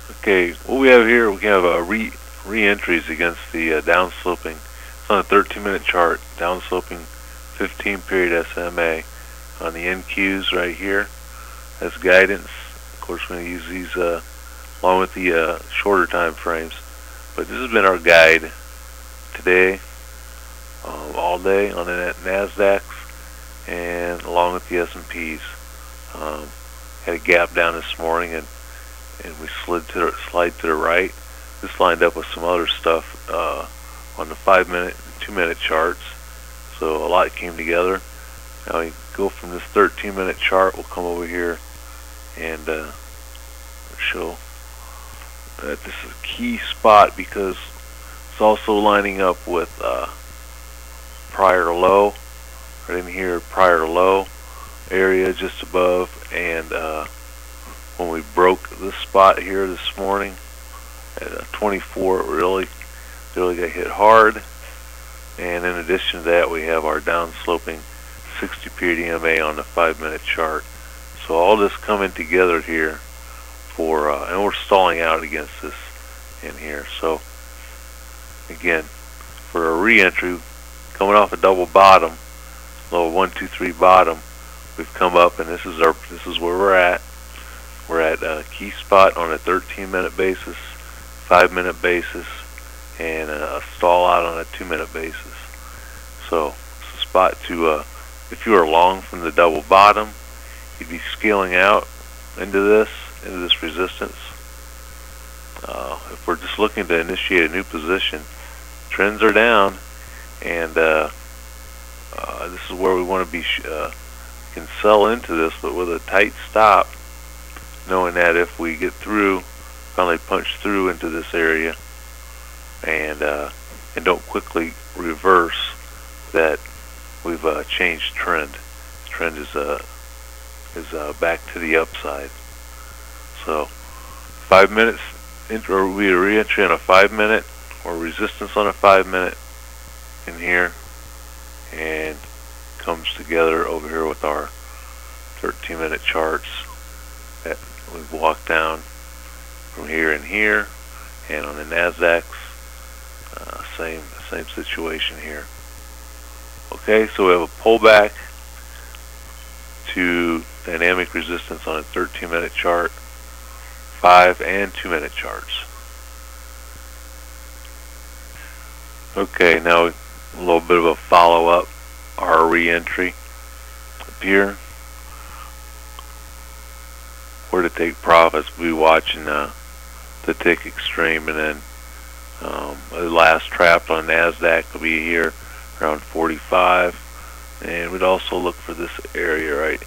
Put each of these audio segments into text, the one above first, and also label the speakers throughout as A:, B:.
A: Okay, what we have here, we have re-entries against the downsloping. It's on a 13-minute chart, downsloping 15-period SMA on the NQs right here as guidance. Of course, we're going to use these along with the shorter time frames. But this has been our guide today, all day on the NASDAQs and along with the S&Ps. Had a gap down this morning and we slide to the right. This lined up with some other stuff on the 5-minute and 2-minute charts. So a lot came together. Now we go from this 13-minute chart. We'll come over here and show that this is a key spot because it's also lining up with prior low. Right in here, prior low area just above, and when we broke this spot here this morning at 24, it really got hit hard. And in addition to that, we have our downsloping 60-period EMA on the 5-minute chart. So all this coming together here for, and we're stalling out against this in here. So again, for a re-entry, coming off a double bottom, low 1, 2, 3 bottom, we've come up, and this is where we're at. We're at a key spot on a 13-minute basis, 5-minute basis, and a stall out on a 2-minute basis. So it's a spot to, if you are long from the double bottom, you'd be scaling out into this resistance. If we're just looking to initiate a new position, trends are down, and this is where we want to be. Can sell into this, but with a tight stop, knowing that if we get through, finally punch through into this area, and don't quickly reverse, that we've changed trend. Trend is back to the upside. So 5 minutes, or we re-entry on a 5-minute, or resistance on a 5-minute in here, and comes together over here with our 13-minute charts that we've walked down from here and here, and on the NASDAQs, same situation here. Okay, so we have a pullback to dynamic resistance on a 13-minute chart, 5 and 2-minute charts. Okay, now a little bit of a follow-up, our re-entry up here. Where to take profits, we'll be watching the tick extreme, and then the last trap on NASDAQ will be here around 45, and we'd also look for this area, right?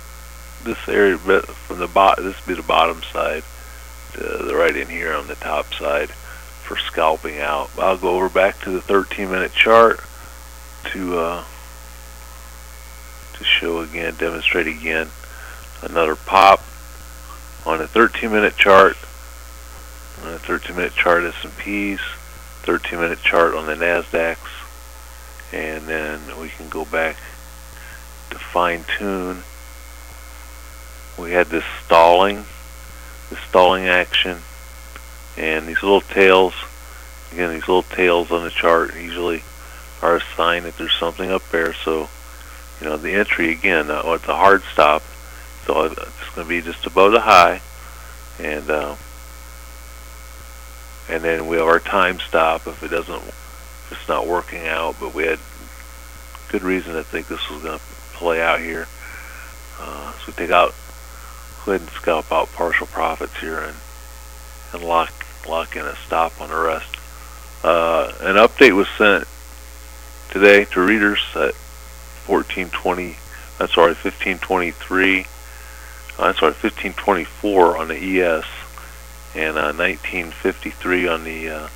A: This area from the bottom, this would be the bottom side, to the right in here on the top side for scalping out. I'll go over back to the 13-minute chart to show again, demonstrate again another pop on a 13-minute chart. On a 13-minute chart, S&Ps, 13-minute chart on the NASDAQs, and then we can go back to fine-tune. We had this stalling action, and these little tails, again, these little tails on the chart usually are a sign that there's something up there. So, you know, the entry again, it's a hard stop, so it's going to be just above the high, and then we have our time stop if it's not working out. But we had good reason to think this was going to play out here. So we go ahead and scalp out partial profits here and lock in a stop on the rest. An update was sent today to readers at 1524 on the ES, and 1953 on the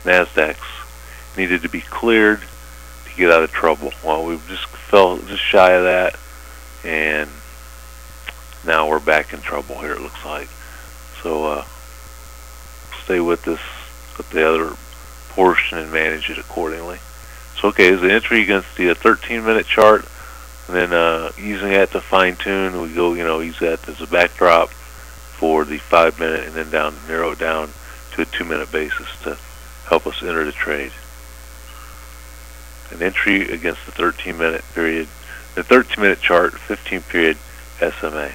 A: NASDAQs needed to be cleared to get out of trouble. Well, we just fell just shy of that, and now we're back in trouble here, it looks like. So stay with this, with the other portion, and manage it accordingly. So okay, as an entry against the 13-minute chart, and then using that to fine tune, we go, use that as a backdrop for the 5 minute and then narrow it down to a 2 minute basis to help us enter the trade. An entry against the 13 minute period, the 13 minute chart, 15 period SMA.